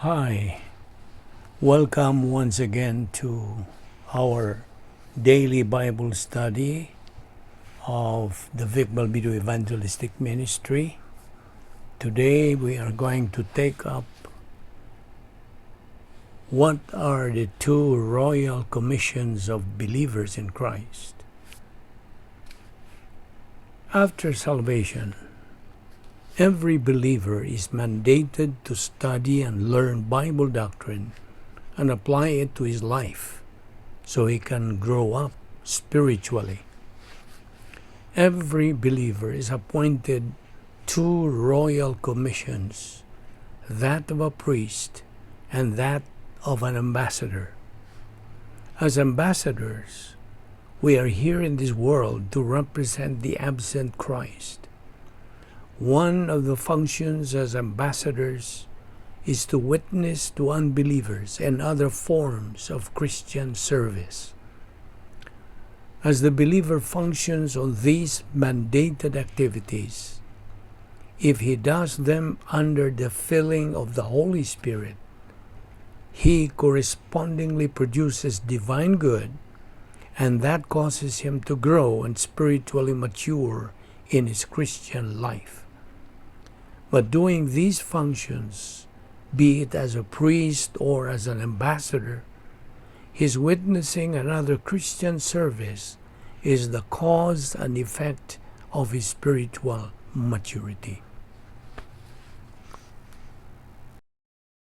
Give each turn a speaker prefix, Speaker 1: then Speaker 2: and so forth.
Speaker 1: Hi, welcome once again to our daily Bible study of the Balbido Evangelistic Ministry. Today we are going to take up what are the two royal commissions of believers in Christ. After salvation, every believer is mandated to study and learn Bible doctrine and apply it to his life so he can grow up spiritually. Every believer is appointed two royal commissions, that of a priest and that of an ambassador. As ambassadors, we are here in this world to represent the absent Christ. One of the functions as ambassadors is to witness to unbelievers and other forms of Christian service. As the believer functions on these mandated activities, if he does them under the filling of the Holy Spirit, he correspondingly produces divine good, and that causes him to grow and spiritually mature in his Christian life. But doing these functions, be it as a priest or as an ambassador, his witnessing another Christian service is the cause and effect of his spiritual maturity.